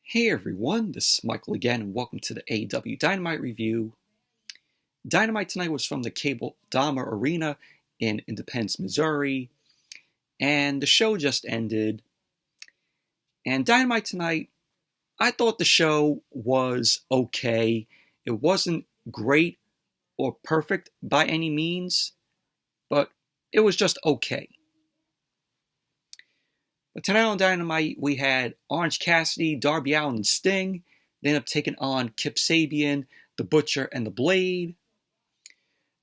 Hey everyone, this is Michael again, and welcome to the AEW Dynamite review. Dynamite tonight was from the Cable Dahmer Arena in Independence, Missouri, and the show just ended. And Dynamite tonight, I thought the show was okay. It wasn't great or perfect by any means, but it was just okay. But tonight on Dynamite, we had Orange Cassidy, Darby Allin, and Sting. They ended up taking on Kip Sabian, The Butcher, and The Blade.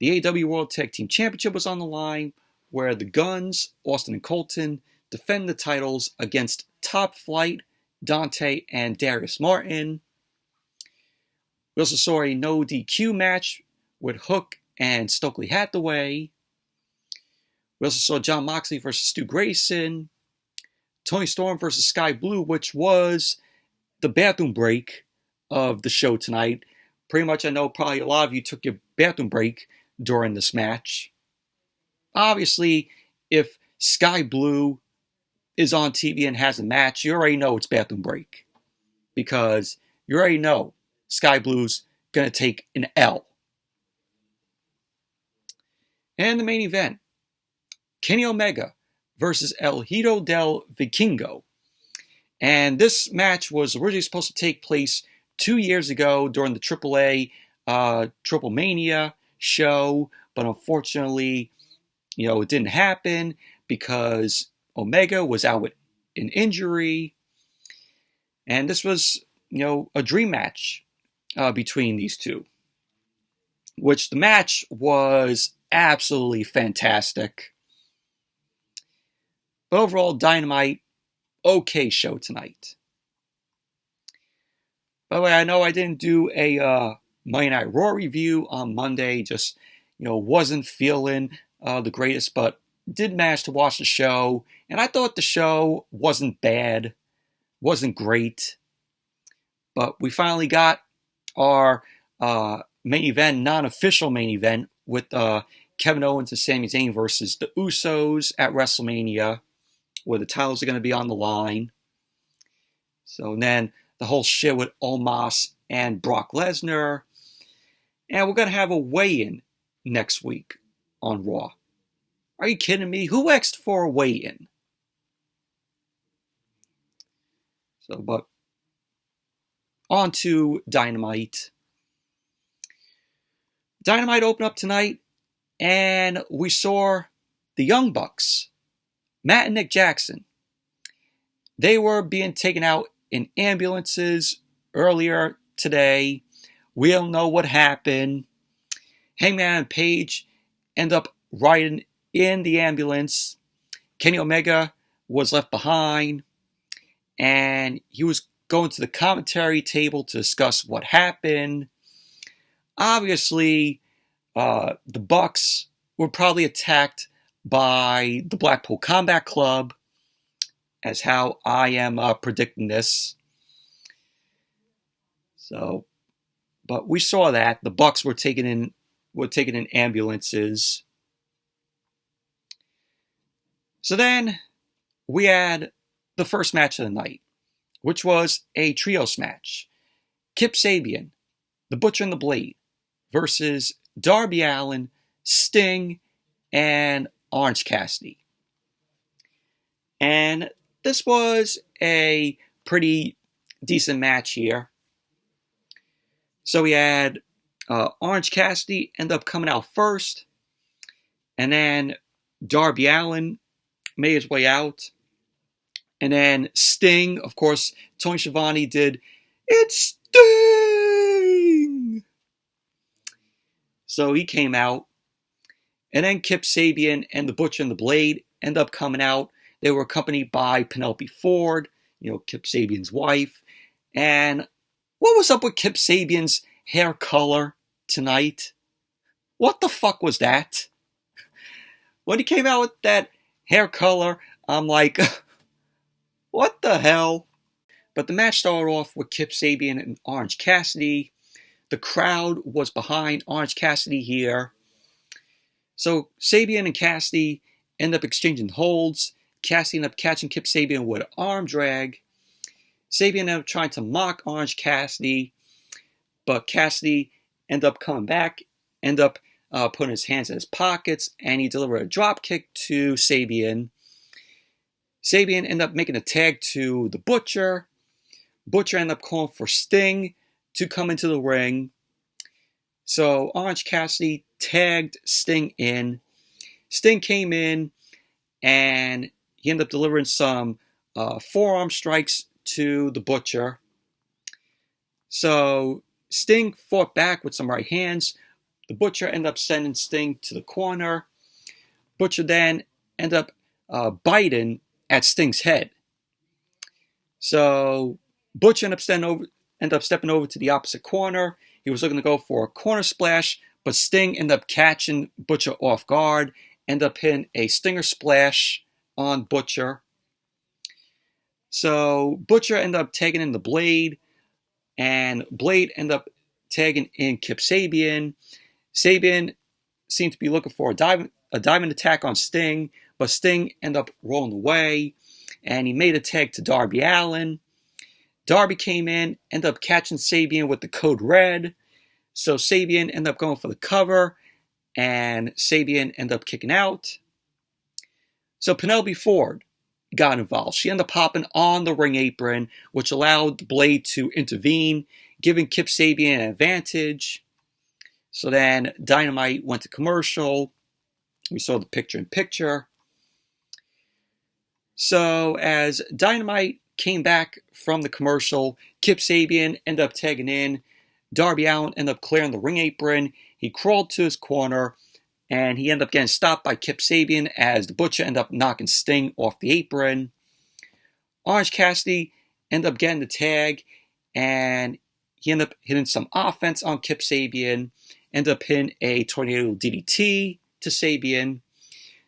The AEW World Tag Team Championship was on the line, where the Guns, Austin and Colton, defend the titles against Top Flight, Dante, and Darius Martin. We also saw a no DQ match with Hook and Stokely Hathaway. We also saw Jon Moxley versus Stu Grayson. Toni Storm versus Skye Blue, which was the bathroom break of the show tonight. Pretty much, I know probably a lot of you took your bathroom break during this match. Obviously, if Skye Blue is on TV and has a match, you already know it's bathroom break. Because you already know Skye Blue's going to take an L. And the main event, Kenny Omega versus HIJO del Vikingo. And this match was originally supposed to take place 2 years ago during the AAA Triple Mania show, but unfortunately, it didn't happen because Omega was out with an injury. And this was, a dream match between these two, which the match was absolutely fantastic. But overall, Dynamite, okay show tonight. By the way, I know I didn't do a Monday Night Raw review on Monday. Just, wasn't feeling the greatest, but did manage to watch the show. And I thought the show wasn't bad, wasn't great. But we finally got our main event, non-official main event, with Kevin Owens and Sami Zayn versus the Usos at Wrestlemania, where the titles are going to be on the line. So then the whole shit with Omos and Brock Lesnar. And we're going to have a weigh-in next week on Raw. Are you kidding me? Who asked for a weigh-in? But on to Dynamite. Dynamite opened up tonight, and we saw the Young Bucks, Matt and Nick Jackson. They were being taken out in ambulances earlier today. We don't know what happened. Hangman and Page end up riding in the ambulance. Kenny Omega was left behind, and he was going to the commentary table to discuss what happened. Obviously, the Bucks were probably attacked by the Blackpool Combat Club, as how I am predicting this. But we saw that the Bucks were taken in ambulances. So then we had the first match of the night, which was a trios match. Kip Sabian, the Butcher and the Blade, versus Darby Allin, Sting, and Orange Cassidy. And this was a pretty decent match here. So we had Orange Cassidy end up coming out first, and then Darby Allin made his way out. And then Sting, of course, Tony Schiavone did, "It's Sting!" So he came out. And then Kip Sabian and the Butcher and the Blade end up coming out. They were accompanied by Penelope Ford, Kip Sabian's wife. And what was up with Kip Sabian's hair color tonight? What the fuck was that? When he came out with that hair color, I'm like, what the hell? But the match started off with Kip Sabian and Orange Cassidy. The crowd was behind Orange Cassidy here. So Sabian and Cassidy end up exchanging holds. Cassidy ended up catching Kip Sabian with an arm drag. Sabian ended up trying to mock Orange Cassidy, but Cassidy ended up coming back, ended up putting his hands in his pockets, and he delivered a drop kick to Sabian. Sabian ended up making a tag to the Butcher. Butcher ended up calling for Sting to come into the ring. So Orange Cassidy tagged Sting in. Sting came in, and he ended up delivering some forearm strikes to the Butcher. So Sting fought back with some right hands. The Butcher ended up sending Sting to the corner. Butcher then ended up biting at Sting's head. So Butcher ended up stepping over to the opposite corner. He was looking to go for a corner splash, but Sting ended up catching Butcher off guard, ended up hitting a Stinger splash on Butcher. So Butcher ended up tagging in the Blade, and Blade ended up tagging in Kip Sabian. Sabian seemed to be looking for a diamond attack on Sting, but Sting ended up rolling away, and he made a tag to Darby Allin. Darby came in, ended up catching Sabian with the code red. So Sabian ended up going for the cover, and Sabian ended up kicking out. So Penelope Ford got involved. She ended up hopping on the ring apron, which allowed the Blade to intervene, giving Kip Sabian an advantage. So then Dynamite went to commercial. We saw the picture-in-picture. So as Dynamite came back from the commercial, Kip Sabian ended up tagging in. Darby Allin ended up clearing the ring apron. He crawled to his corner, and he ended up getting stopped by Kip Sabian as the Butcher ended up knocking Sting off the apron. Orange Cassidy ended up getting the tag, and he ended up hitting some offense on Kip Sabian, ended up hitting a tornado DDT to Sabian.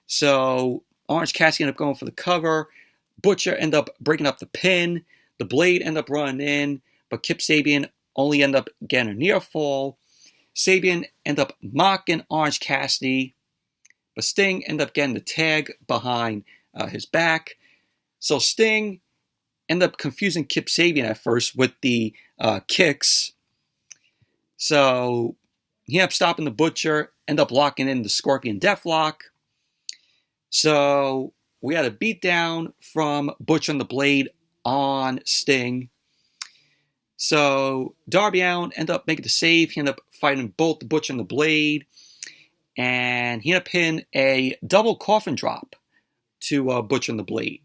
So Orange Cassidy ended up going for the cover. Butcher ended up breaking up the pin. The Blade ended up running in, but Kip Sabian only ended up getting a near fall. Sabian ended up mocking Orange Cassidy, but Sting ended up getting the tag behind his back. So Sting ended up confusing Kip Sabian at first with the kicks. So he ended up stopping the Butcher, ended up locking in the Scorpion Deathlock. So we had a beatdown from Butcher and the Blade on Sting. So Darby Allin ended up making the save. He ended up fighting both the Butcher and the Blade. And he ended up hitting a double coffin drop to Butcher and the Blade.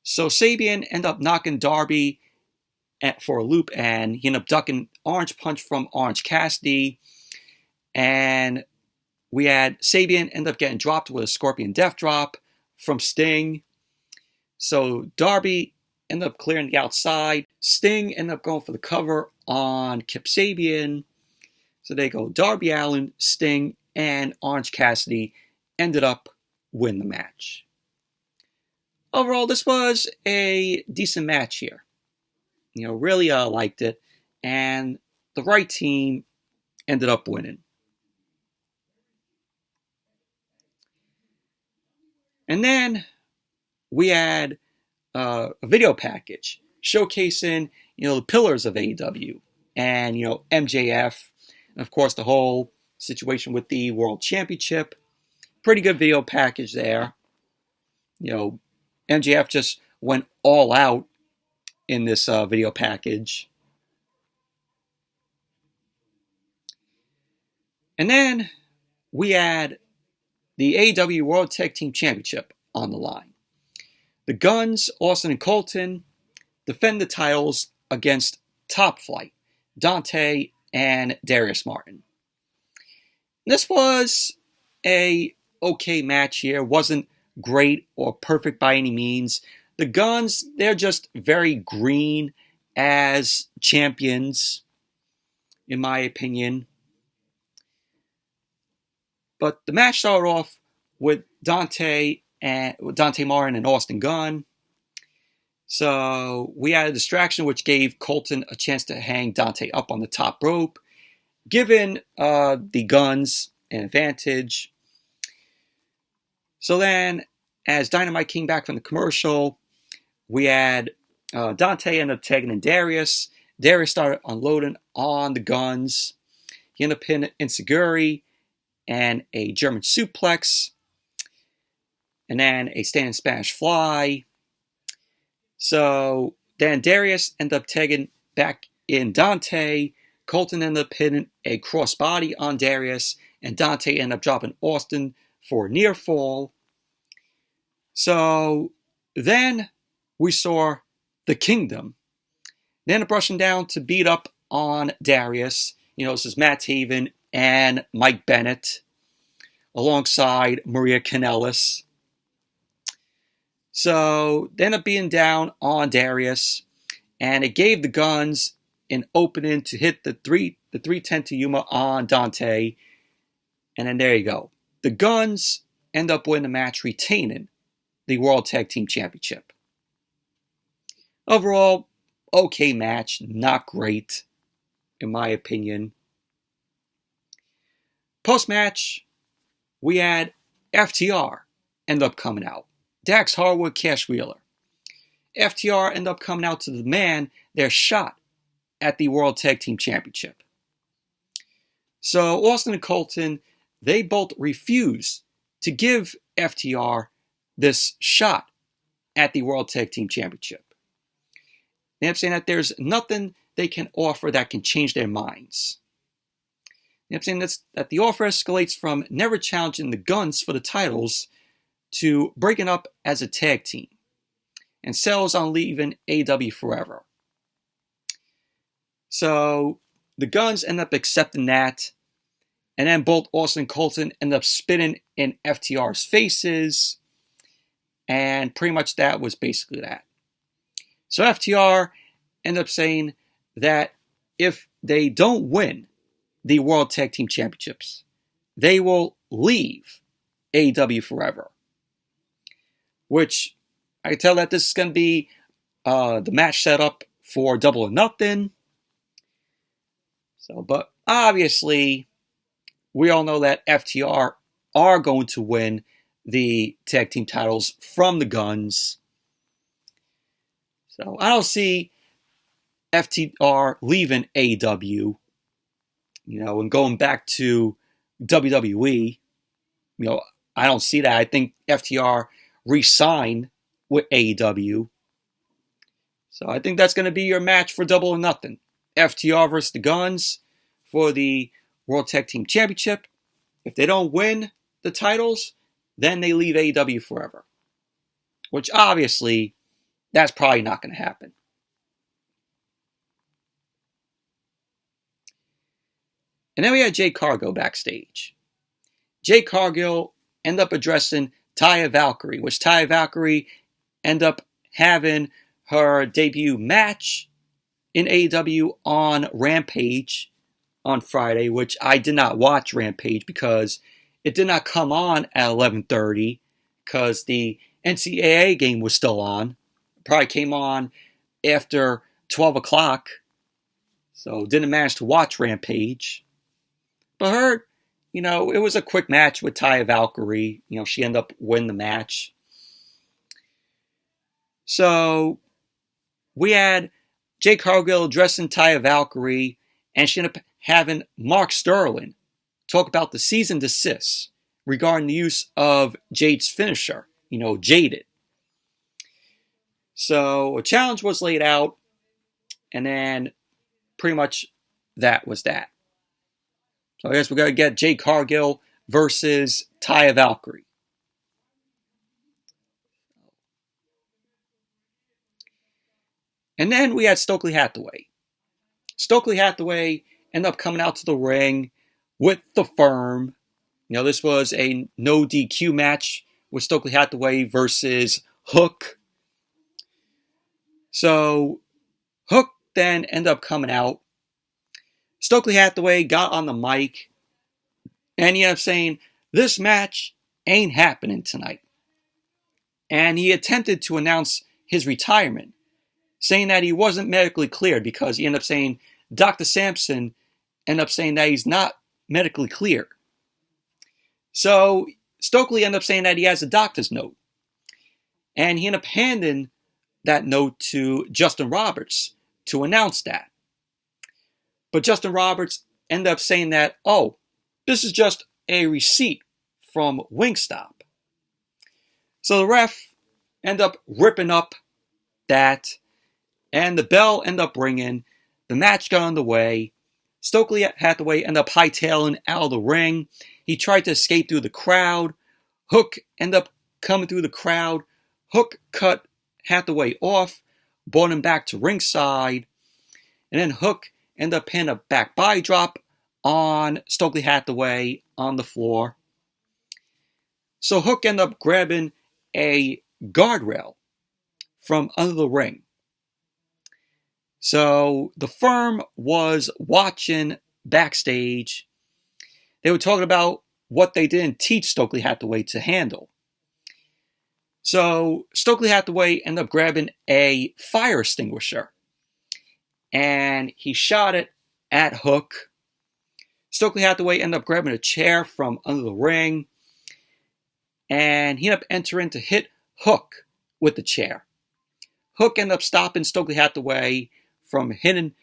So Sabian ended up knocking Darby for a loop, and he ended up ducking Orange Punch from Orange Cassidy. And we had Sabian end up getting dropped with a Scorpion Death Drop from Sting. So Darby ended up clearing the outside. Sting ended up going for the cover on Kip Sabian. So they go Darby Allin, Sting, and Orange Cassidy ended up winning the match. Overall, this was a decent match here. Really liked it. And the right team ended up winning. And then we had a video package showcasing, the pillars of AEW and, MJF, and of course the whole situation with the World Championship. Pretty good video package there. MJF just went all out in this video package. And then we had the AEW World Tag Team Championship on the line. The Guns, Austin and Colton, defend the titles against Top Flight, Dante and Darius Martin. This was a okay match here. Wasn't great or perfect by any means. The Guns, they're just very green as champions, in my opinion. But the match started off with Dante Martin and Austin Gunn. So we had a distraction which gave Colton a chance to hang Dante up on the top rope, giving the Guns an advantage. So then, as Dynamite came back from the commercial, we had Dante ended up tagging in Darius. Darius started unloading on the Guns. He ended up hitting Inseguri and a German suplex. And then a standing Spanish fly. So then Darius ended up tagging back in Dante. Colton ended up hitting a crossbody on Darius. And Dante ended up dropping Austin for a near fall. So then we saw the Kingdom. They ended up rushing down to beat up on Darius. This is Matt Taven and Mike Bennett alongside Maria Kanellis. So they ended up being down on Darius, and it gave the Guns an opening to hit the 310 to Yuma on Dante. And then there you go. The Guns end up winning the match, retaining the World Tag Team Championship. Overall, okay match, not great, in my opinion. Post-match, we had FTR end up coming out. Dax Harwood, Cash Wheeler. FTR end up coming out to demand their shot at the World Tag Team Championship. So Austin and Colton, they both refuse to give FTR this shot at the World Tag Team Championship. They end up saying that there's nothing they can offer that can change their minds. They end up saying that the offer escalates from never challenging the Guns for the titles to breaking up as a tag team and sells on leaving AEW forever. So the Guns end up accepting that, and then both Austin and Colton end up spitting in FTR's faces, and pretty much that was basically that. So FTR end up saying that if they don't win the World Tag Team Championships, they will leave AEW forever. Which I can tell that this is going to be the match setup for Double or Nothing. So, but obviously, we all know that FTR are going to win the tag team titles from the Guns. So I don't see FTR leaving AEW, and going back to WWE. I don't see that. I think FTR re-sign with AEW. So I think that's going to be your match for Double or Nothing. FTR versus the Guns for the World Tag Team Championship. If they don't win the titles, then they leave AEW forever. Which obviously, that's probably not going to happen. And then we had Jade Cargill backstage. Jade Cargill ended up addressing Taya Valkyrie, which Taya Valkyrie ended up having her debut match in AEW on Rampage on Friday, which I did not watch Rampage because it did not come on at 11:30 because the NCAA game was still on. It probably came on after 12 o'clock, so didn't manage to watch Rampage. But it was a quick match with Taya Valkyrie. She ended up winning the match. So we had Jade Cargill addressing Taya Valkyrie, and she ended up having Mark Sterling talk about the cease and desist regarding the use of Jade's finisher, Jaded. So a challenge was laid out, and then pretty much that was that. So I guess we're going to get Jade Cargill versus Taya Valkyrie. And then we had Stokely Hathaway. Stokely Hathaway ended up coming out to the ring with the Firm. This was a no DQ match with Stokely Hathaway versus Hook. So Hook then ended up coming out. Stokely Hathaway got on the mic, and he ended up saying, "This match ain't happening tonight." And he attempted to announce his retirement, saying that he wasn't medically cleared because he ended up saying Dr. Sampson ended up saying that he's not medically cleared. So Stokely ended up saying that he has a doctor's note. And he ended up handing that note to Justin Roberts to announce that. But Justin Roberts ended up saying that, oh, this is just a receipt from Wingstop. So the ref ended up ripping up that, and the bell ended up ringing. The match got underway. Stokely Hathaway ended up hightailing out of the ring. He tried to escape through the crowd. Hook ended up coming through the crowd. Hook cut Hathaway off, brought him back to ringside, and then Hook ended up hitting a back body drop on Stokely Hathaway on the floor. So Hook ended up grabbing a guardrail from under the ring. So the firm was watching backstage. They were talking about what they didn't teach Stokely Hathaway to handle. So Stokely Hathaway ended up grabbing a fire extinguisher, and he shot it at Hook. Stokely Hathaway ended up grabbing a chair from under the ring, and he ended up entering to hit Hook with the chair. Hook ended up stopping Stokely Hathaway from hitting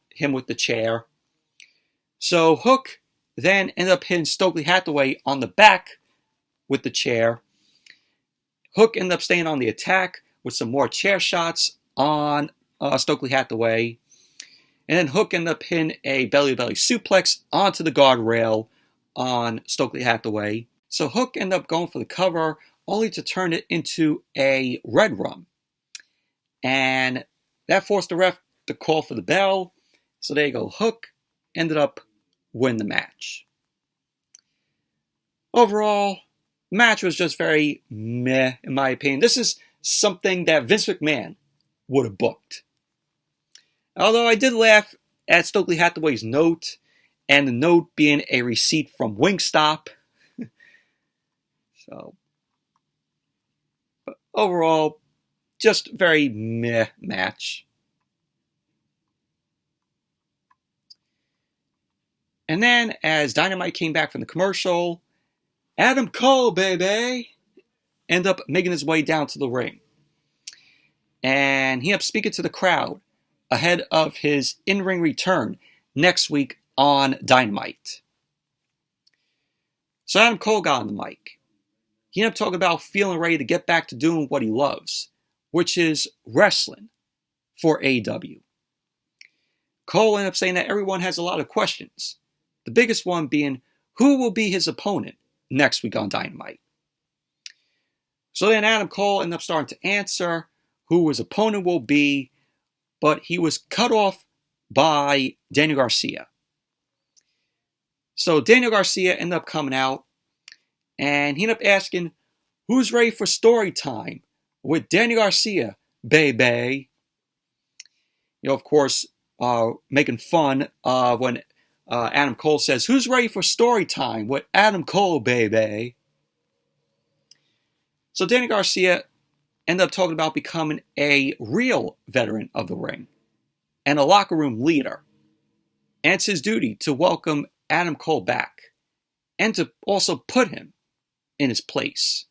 him with the chair. So Hook then ended up hitting Stokely Hathaway on the back with the chair. Hook ended up staying on the attack with some more chair shots on Stokely Hathaway. And then Hook ended up hitting a belly-to-belly suplex onto the guardrail on Stokely Hathaway. So Hook ended up going for the cover, only to turn it into a red rum. And that forced the ref to call for the bell. So there you go. Hook ended up winning the match. Overall, the match was just very meh, in my opinion. This is something that Vince McMahon would have booked. Although I did laugh at Stokely Hathaway's note, and the note being a receipt from Wingstop. But overall, just very meh match. And then, as Dynamite came back from the commercial, Adam Cole, baby, ended up making his way down to the ring. And he ended up speaking to the crowd ahead of his in-ring return next week on Dynamite. So Adam Cole got on the mic. He ended up talking about feeling ready to get back to doing what he loves, which is wrestling for AEW. Cole ended up saying that everyone has a lot of questions. The biggest one being, who will be his opponent next week on Dynamite? So then Adam Cole ended up starting to answer who his opponent will be, but he was cut off by Daniel Garcia. So Daniel Garcia ended up coming out, and he ended up asking, who's ready for story time with Daniel Garcia, baby? You know, of course, making fun of when Adam Cole says, who's ready for story time with Adam Cole, baby? So Daniel Garcia ended up talking about becoming a real veteran of the ring and a locker room leader. And it's his duty to welcome Adam Cole back and to also put him in his place.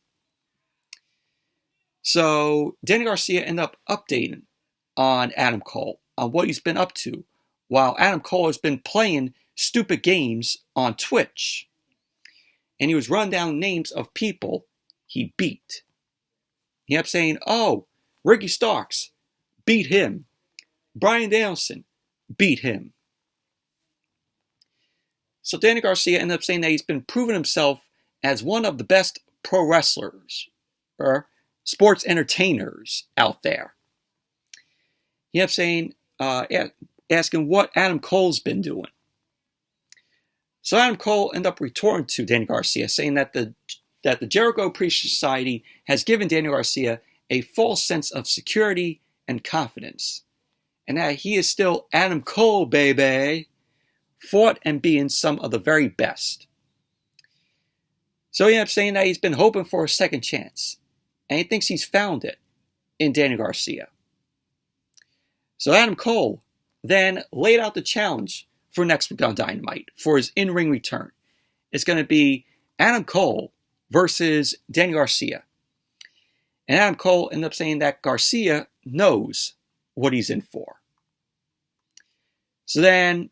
So Daniel Garcia ended up updating on Adam Cole, on what he's been up to, while Adam Cole has been playing stupid games on Twitch. And he was running down names of people he beat. He kept saying, oh, Ricky Starks, beat him. Bryan Danielson, beat him. So Daniel Garcia ended up saying that he's been proving himself as one of the best pro wrestlers, or sports entertainers out there. He kept saying, asking what Adam Cole's been doing. So Adam Cole ended up retorting to Daniel Garcia, saying that the Jericho Appreciation Society has given Daniel Garcia a false sense of security and confidence, and that he is still Adam Cole, baby, fought and being some of the very best. So he ended up saying that he's been hoping for a second chance, and he thinks he's found it in Daniel Garcia. So Adam Cole then laid out the challenge for next week on Dynamite for his in-ring return. It's going to be Adam Cole versus Daniel Garcia. And Adam Cole ended up saying that Garcia knows what he's in for. So then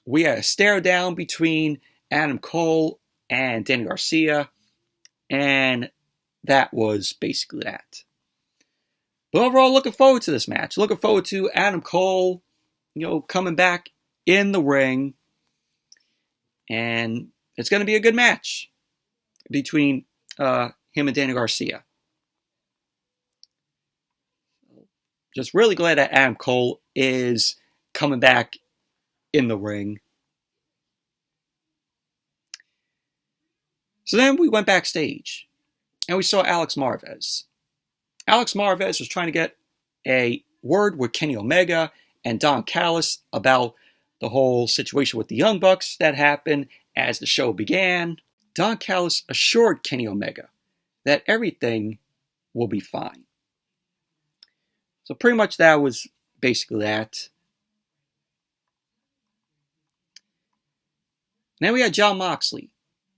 we had a stare down between Adam Cole and Danny Garcia, and that was basically that. But overall, looking forward to this match. Looking forward to Adam Cole, coming back in the ring, and it's going to be a good match between him and Danny Garcia. Just really glad that Adam Cole is coming back in the ring. So then we went backstage, and we saw Alex Marvez. Alex Marvez was trying to get a word with Kenny Omega and Don Callis about the whole situation with the Young Bucks that happened as the show began. Don Callis assured Kenny Omega that everything will be fine. So pretty much that was basically that. Then we had Jon Moxley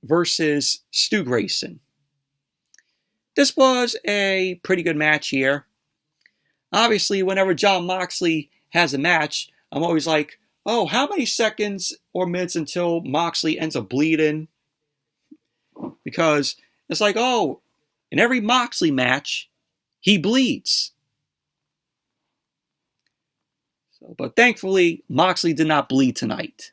versus Stu Grayson. This was a pretty good match here. Obviously, whenever Jon Moxley has a match, I'm always like, oh, how many seconds or minutes until Moxley ends up bleeding? Because it's like, oh, in every Moxley match, he bleeds. But thankfully, Moxley did not bleed tonight.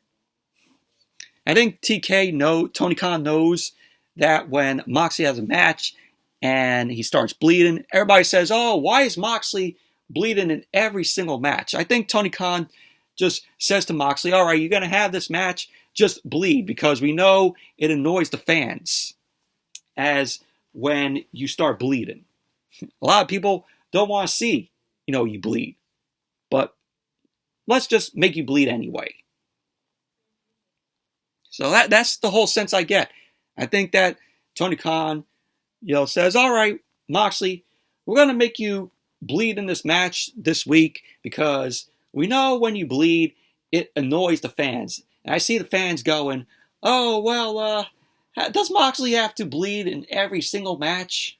I think Tony Khan knows that when Moxley has a match and he starts bleeding, everybody says, oh, why is Moxley bleeding in every single match? I think Tony Khan just says to Moxley, all right, you're going to have this match, just bleed, because we know it annoys the fans as when you start bleeding. A lot of people don't want to see, you bleed. But let's just make you bleed anyway. So that's the whole sense I get. I think that Tony Khan, says, all right, Moxley, we're going to make you bleed in this match this week because we know when you bleed, it annoys the fans. And I see the fans going, oh, well, does Moxley have to bleed in every single match?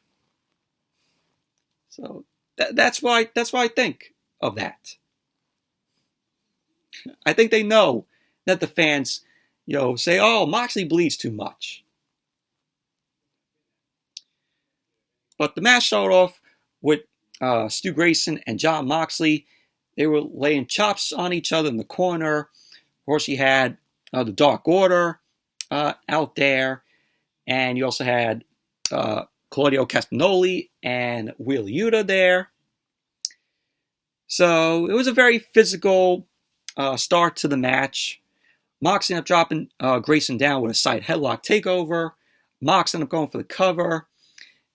So that's why I think of that. I think they know that the fans, say, oh, Moxley bleeds too much. But the match started off with Stu Grayson and Jon Moxley. They were laying chops on each other in the corner. Of course, you had the Dark Order out there. And you also had Claudio Castagnoli and Wheeler Yuta there. So it was a very physical start to the match. Mox ended up dropping Grayson down with a side headlock takeover. Mox ended up going for the cover.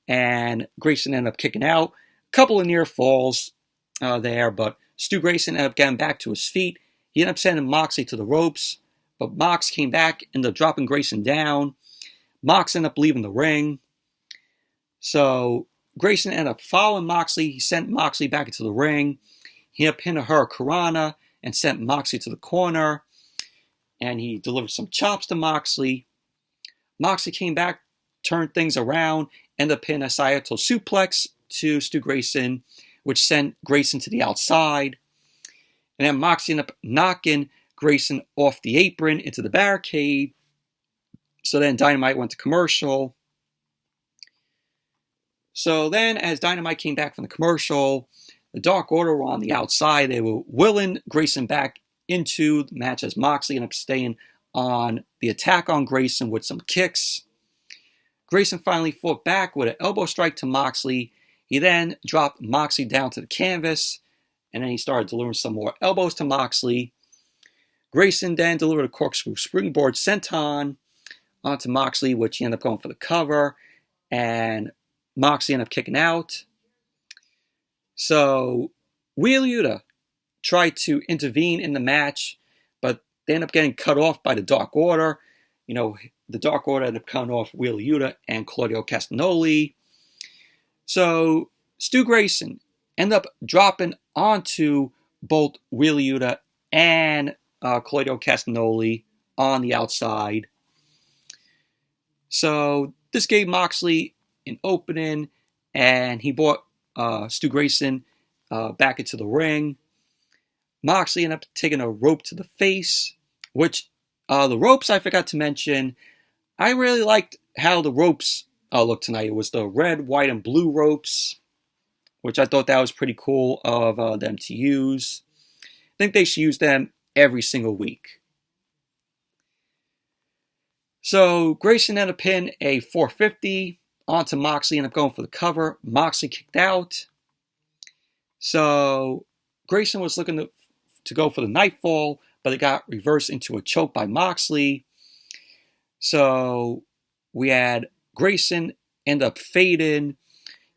And Grayson ended up kicking out. A couple of near falls there, but Stu Grayson ended up getting back to his feet. He ended up sending Moxley to the ropes, but Mox came back, ended up dropping Grayson down. Mox ended up leaving the ring. So Grayson ended up following Moxley. He sent Moxley back into the ring. He ended up hitting a Hurricanrana and sent Moxley to the corner. And he delivered some chops to Moxley. Moxley came back, turned things around, ended up hitting a Saito suplex to Stu Grayson, which sent Grayson to the outside. And then Moxley ended up knocking Grayson off the apron into the barricade. So then Dynamite went to commercial. So then as Dynamite came back from the commercial, the Dark Order were on the outside. They were willing Grayson back into the match as Moxley ended up staying on the attack on Grayson with some kicks. Grayson finally fought back with an elbow strike to Moxley. He then dropped Moxley down to the canvas, and then he started delivering some more elbows to Moxley. Grayson then delivered a corkscrew springboard senton onto Moxley, which he ended up going for the cover, and Moxley ended up kicking out. So Wheeler Yuta tried to intervene in the match, but they ended up getting cut off by the Dark Order. The Dark Order ended up cutting off Wheeler Yuta and Claudio Castagnoli. So Stu Grayson ended up dropping onto both Wheeler Yuta and Claudio Castagnoli on the outside. So this gave Moxley an opening, and he brought Stu Grayson back into the ring. Moxley ended up taking a rope to the face, which the ropes I forgot to mention. I really liked how the ropes looked tonight. It was the red, white, and blue ropes, which I thought that was pretty cool of them to use. I think they should use them every single week. So Grayson ended up pinning a 450 onto Moxley, ended up going for the cover. Moxley kicked out. So Grayson was looking to go for the nightfall, but it got reversed into a choke by Moxley. So we had Grayson end up fading.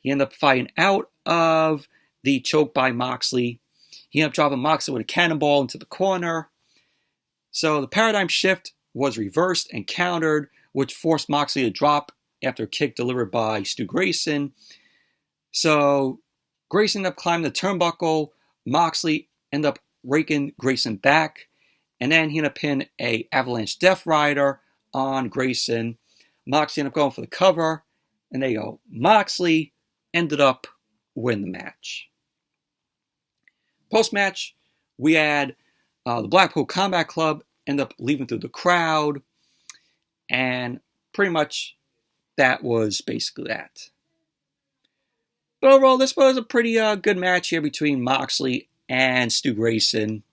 He ended up fighting out of the choke by Moxley. He ended up dropping Moxley with a cannonball into the corner. So the paradigm shift was reversed and countered, which forced Moxley to drop after a kick delivered by Stu Grayson. So Grayson ended up climbing the turnbuckle. Moxley ended up raking Grayson back. And then he ended up pinning a Avalanche Death Rider on Grayson. Moxley ended up going for the cover. And there you go. Moxley ended up winning the match. Post-match, we had the Blackpool Combat Club end up leaving through the crowd. And pretty much that was basically that. But overall, this was a pretty good match here between Moxley and Stu Grayson.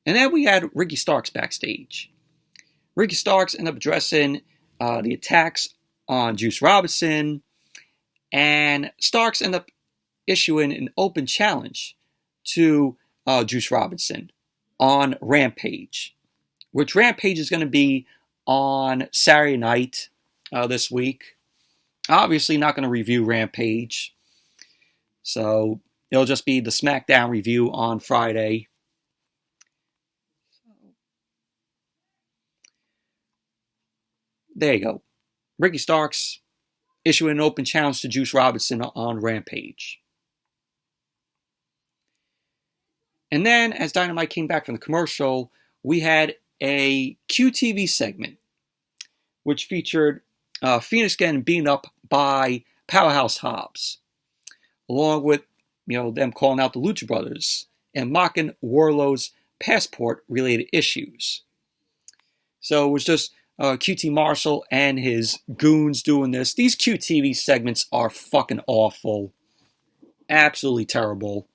And then we had Ricky Starks backstage. Ricky Starks ended up addressing the attacks on Juice Robinson. And Starks ended up issuing an open challenge to Juice Robinson on Rampage. Which Rampage is going to be on Saturday night this week. Obviously not going to review Rampage. So it'll just be the SmackDown review on Friday. There you go. Ricky Starks issuing an open challenge to Juice Robinson on Rampage. And then, as Dynamite came back from the commercial, we had a QTV segment, which featured Phoenix getting beaten up by Powerhouse Hobbs, along with them calling out the Lucha Brothers and mocking Wardlow's passport-related issues. So it was just QT Marshall and his goons doing this. These QTV segments are fucking awful. Absolutely terrible.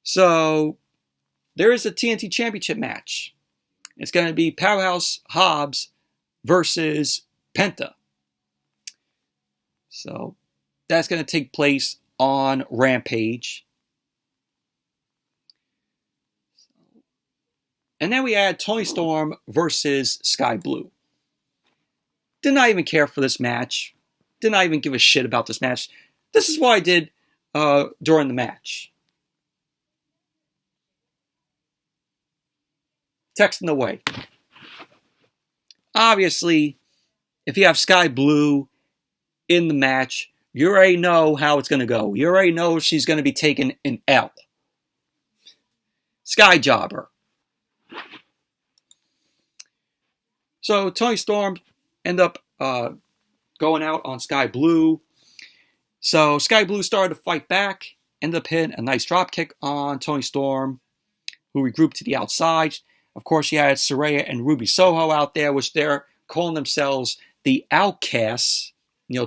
So there is a TNT Championship match. It's going to be Powerhouse Hobbs versus Penta. So that's going to take place on Rampage. And then we had Toni Storm versus Skye Blue. Did not even care for this match. Did not even give a shit about this match. This is what I did during the match. Texting away. Obviously, if you have Skye Blue in the match, you already know how it's going to go. You already know she's going to be taking an L. Sky Jobber. So Toni Storm ended up going out on Skye Blue. So Skye Blue started to fight back, ended up hitting a nice drop kick on Toni Storm, who regrouped to the outside. Of course, you had Saraya and Ruby Soho out there, which they're calling themselves the Outcasts.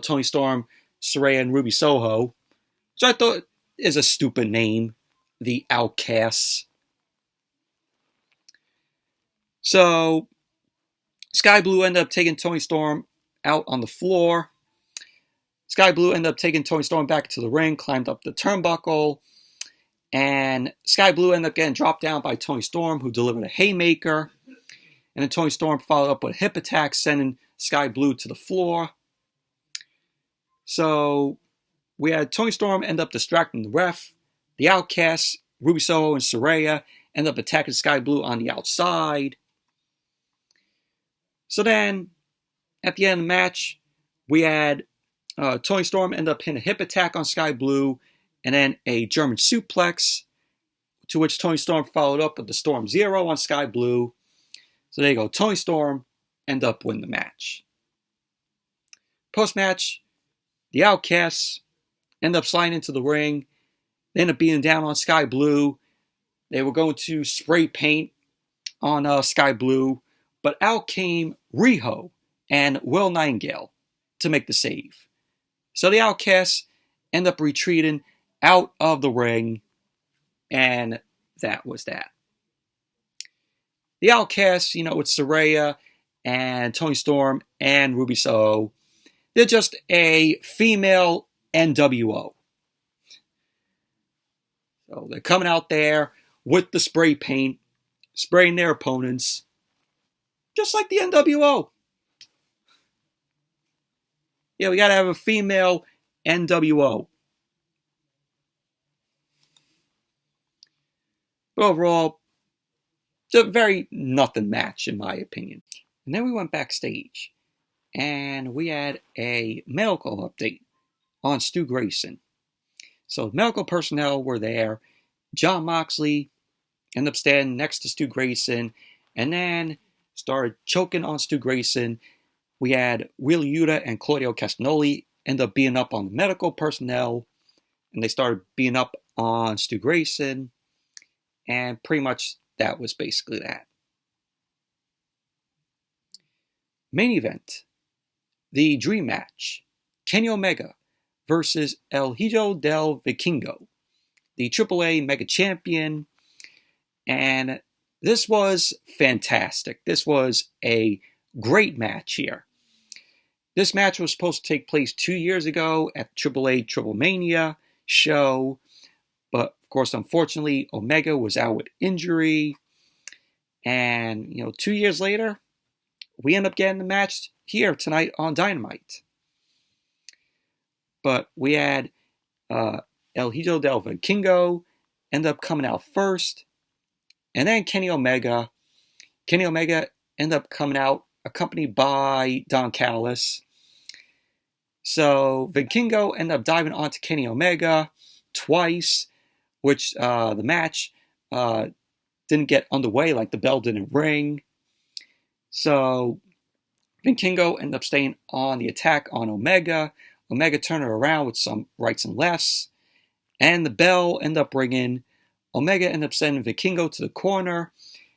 Toni Storm, Saraya, and Ruby Soho. So I thought is a stupid name, the Outcasts. So Skye Blue ended up taking Toni Storm out on the floor. Skye Blue ended up taking Toni Storm back to the ring, climbed up the turnbuckle. And Skye Blue ended up getting dropped down by Toni Storm, who delivered a haymaker. And then Toni Storm followed up with a hip attack, sending Skye Blue to the floor. So we had Toni Storm end up distracting the ref. The Outcasts, Ruby Soho and Saraya, end up attacking Skye Blue on the outside. So then, at the end of the match, we had Toni Storm end up hitting a hip attack on Skye Blue, and then a German suplex, to which Toni Storm followed up with the Storm Zero on Skye Blue. So there you go. Toni Storm ended up winning the match. Post-match, the Outcasts end up sliding into the ring. They end up being down on Skye Blue. They were going to spray paint on Skye Blue, but out came Riho and Will Nightingale to make the save. So the Outcasts end up retreating out of the ring, and that was that. The Outcasts, with Saraya and Toni Storm and Ruby Soho, they're just a female NWO. So they're coming out there with the spray paint, spraying their opponents, just like the NWO. Yeah, we got to have a female NWO. But overall, it's a very nothing match, in my opinion. And then we went backstage, and we had a medical update on Stu Grayson. So medical personnel were there. Jon Moxley ended up standing next to Stu Grayson, and then started choking on Stu Grayson. We had Wheeler Yuta and Claudio Castagnoli end up being up on the medical personnel, and they started being up on Stu Grayson, and pretty much that was basically that. Main event, the dream match, Kenny Omega versus El Hijo del Vikingo, the AAA Mega Champion, and this was fantastic. This was a great match here. This match was supposed to take place 2 years ago at AAA Triple Mania show, but of course, unfortunately, Omega was out with injury, and 2 years later, we end up getting the match here tonight on Dynamite. But we had El Hijo del Vikingo end up coming out first, and then Kenny Omega. Kenny Omega ended up coming out accompanied by Don Callis. So Vikingo ended up diving onto Kenny Omega twice, which the match didn't get underway, like the bell didn't ring. So Vikingo ended up staying on the attack on Omega. Omega turned it around with some rights and lefts, and the bell ended up ringing. Omega ended up sending Vikingo to the corner.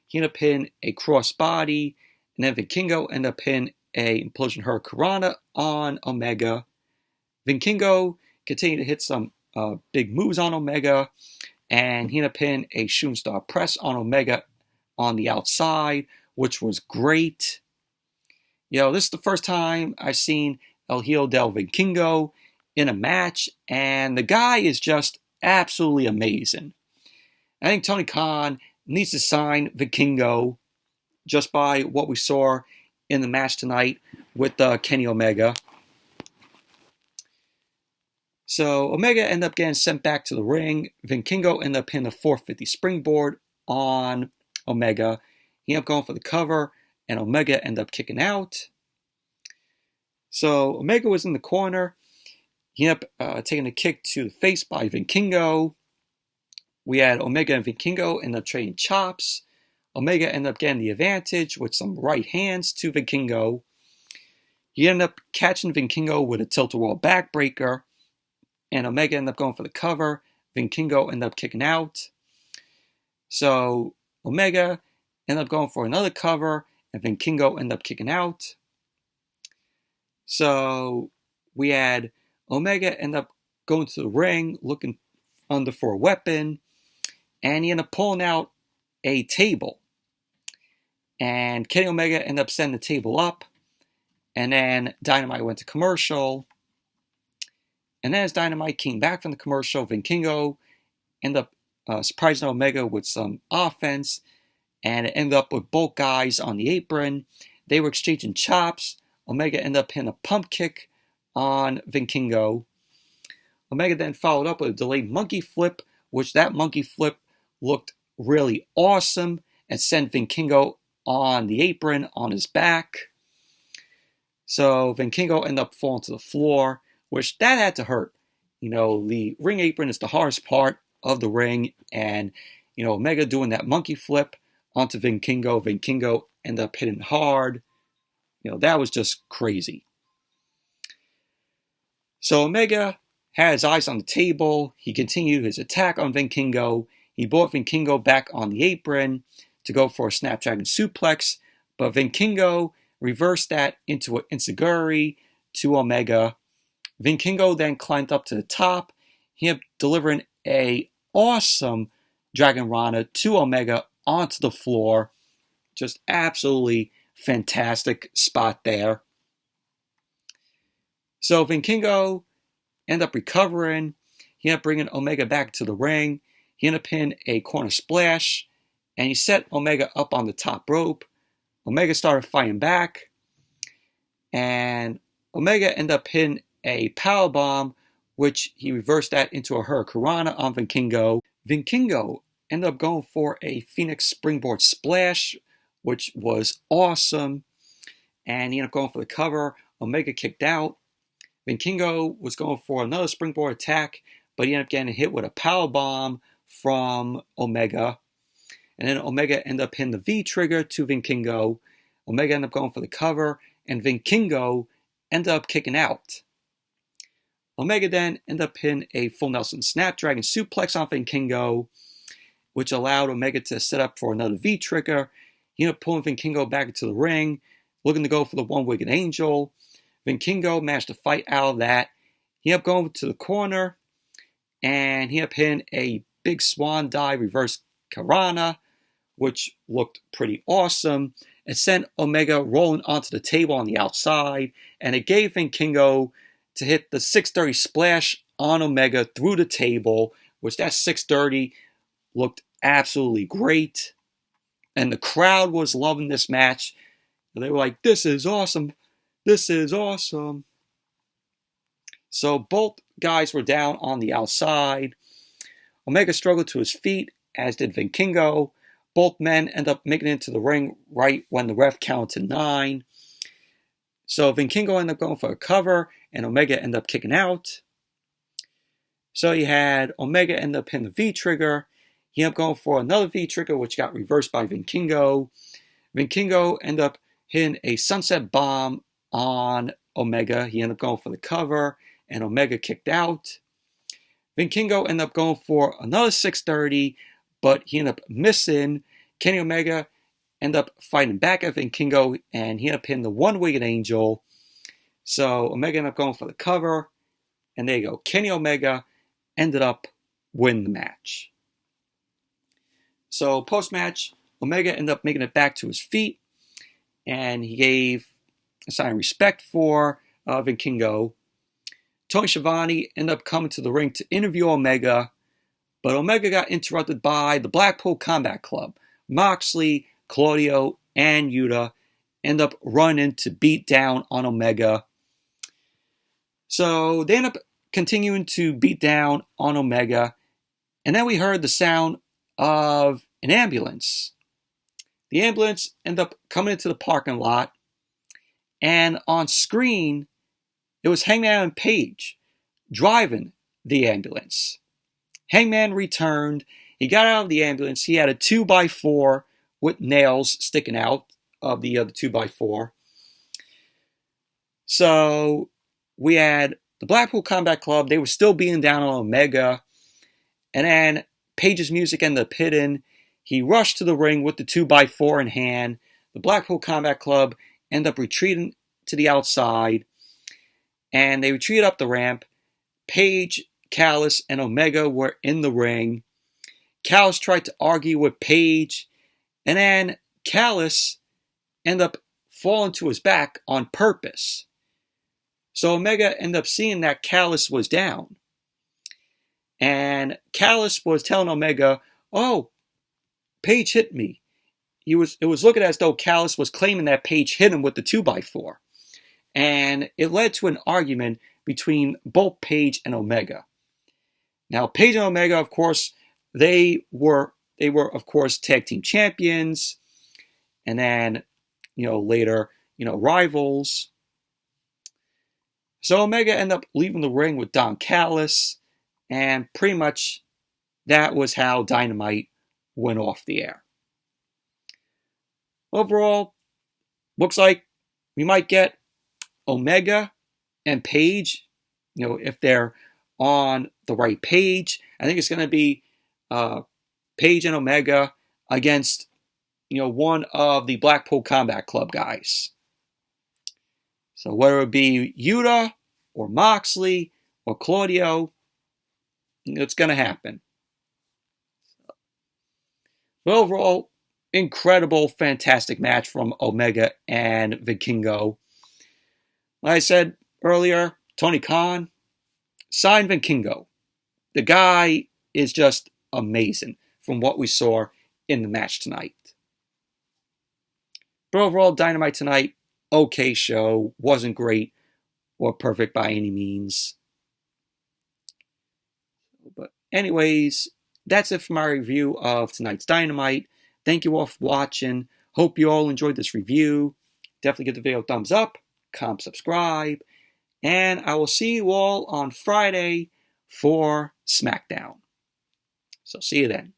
He ended up hitting a crossbody, and then Vikingo ended up hitting a Implosion Hurricanrana on Omega. Vikingo continued to hit some big moves on Omega, and he ended up hitting a shooting star press on Omega on the outside, which was great. This is the first time I've seen El Hijo del Vikingo in a match, and the guy is just absolutely amazing. I think Tony Khan needs to sign Vikingo just by what we saw in the match tonight with Kenny Omega. So Omega ended up getting sent back to the ring. Vikingo ended up hitting a 450 springboard on Omega. He ended up going for the cover, and Omega ended up kicking out. So Omega was in the corner. He ended up taking a kick to the face by Vikingo. We had Omega and Vikingo end up trading chops. Omega ended up getting the advantage with some right hands to Vikingo. He ended up catching Vikingo with a tilt-a-whirl backbreaker, and Omega ended up going for the cover. Vikingo ended up kicking out. So Omega ended up going for another cover, and Vikingo ended up kicking out. So we had Omega end up going to the ring, looking under for a weapon, and he ended up pulling out a table. And Kenny Omega ended up setting the table up, and then Dynamite went to commercial. And then as Dynamite came back from the commercial, Vikingo ended up surprising Omega with some offense, and it ended up with both guys on the apron. They were exchanging chops. Omega ended up hitting a pump kick on Vikingo. Omega then followed up with a delayed monkey flip, which that monkey flip looked really awesome, and sent Vikingo on the apron on his back. So Vikingo ended up falling to the floor, which that had to hurt. The ring apron is the hardest part of the ring, and Omega doing that monkey flip onto Vikingo. Vikingo ended up hitting hard. That was just crazy. So Omega had his eyes on the table. He continued his attack on Vikingo. He brought Vikingo back on the apron to go for a Snapdragon suplex, but Vikingo reversed that into an enziguri to Omega. Vikingo then climbed up to the top. He ended up delivering a awesome Dragon Rana to Omega onto the floor. Just absolutely fantastic spot there. So Vikingo ended up recovering. He ended up bringing Omega back to the ring. He ended up hitting a corner splash, and he set Omega up on the top rope. Omega started fighting back, and Omega ended up hitting a powerbomb, which he reversed that into a hurricanrana on Vikingo. Vikingo ended up going for a Phoenix Springboard Splash, which was awesome, and he ended up going for the cover. Omega kicked out. Vikingo was going for another springboard attack, but he ended up getting hit with a powerbomb from Omega. And then Omega ended up hitting the V-trigger to Vikingo. Omega ended up going for the cover, and Vikingo ended up kicking out. Omega then ended up hitting a full Nelson Snapdragon suplex on Vikingo, which allowed Omega to set up for another V-trigger. He ended up pulling Vikingo back into the ring, looking to go for the one-winged angel. Vikingo managed to fight out of that. He ended up going to the corner, and he ended up hitting a big swan dive reverse Karana, which looked pretty awesome. It sent Omega rolling onto the table on the outside, and it gave Vikingo to hit the 630 splash on Omega through the table, which that 630 looked absolutely great. And the crowd was loving this match. They were like, "This is awesome. This is awesome." So both guys were down on the outside. Omega struggled to his feet, as did Vikingo. Both men end up making it into the ring right when the ref counted 9. So Vikingo ended up going for a cover, and Omega ended up kicking out. So you had Omega end up hitting the V-trigger. He ended up going for another V-trigger, which got reversed by Vikingo. Vikingo ended up hitting a sunset bomb on Omega. He ended up going for the cover, and Omega kicked out. Vikingo ended up going for another 630, but he ended up missing. Kenny Omega ended up fighting back at Vikingo, and he ended up hitting the one-winged angel. So Omega ended up going for the cover, and there you go. Kenny Omega ended up winning the match. So post-match, Omega ended up making it back to his feet, and he gave a sign of respect for Vikingo. Tony Schiavone ended up coming to the ring to interview Omega, but Omega got interrupted by the Blackpool Combat Club. Moxley, Claudio, and Yuta end up running to beat down on Omega. So they end up continuing to beat down on Omega, and then we heard the sound of an ambulance. The ambulance ended up coming into the parking lot, and on screen, it was Hangman Page driving the ambulance. Hangman returned. He got out of the ambulance. He had a 2x4 with nails sticking out of the other 2x4. So we had the Blackpool Combat Club. They were still beating down on Omega. And then Page's music ended up hitting. He rushed to the ring with the 2x4 in hand. The Blackpool Combat Club ended up retreating to the outside. And they retreated up the ramp. Page, Callis, and Omega were in the ring. Callis tried to argue with Page. And then Callis ended up falling to his back on purpose. So Omega ended up seeing that Callis was down. And Callis was telling Omega, "Oh, Page hit me." It was looking as though Callis was claiming that Page hit him with the 2x4. And it led to an argument between both Page and Omega. Now, Page and Omega, of course, they were of course tag team champions, and then later rivals. So Omega ended up leaving the ring with Don Callis, and pretty much that was how Dynamite went off the air. Overall, looks like we might get Omega and Page if they're on the right page. I think it's going to be Paige and Omega against, one of the Blackpool Combat Club guys. So whether it be Yuta or Moxley or Claudio, it's going to happen. But overall, incredible, fantastic match from Omega and Vikingo. Like I said earlier, Tony Khan, sign Vikingo. The guy is just amazing from what we saw in the match tonight. But overall, Dynamite tonight, okay show. Wasn't great or perfect by any means. But anyways, that's it for my review of tonight's Dynamite. Thank you all for watching. Hope you all enjoyed this review. Definitely give the video a thumbs up, comment, subscribe, and I will see you all on Friday for SmackDown. So see you then.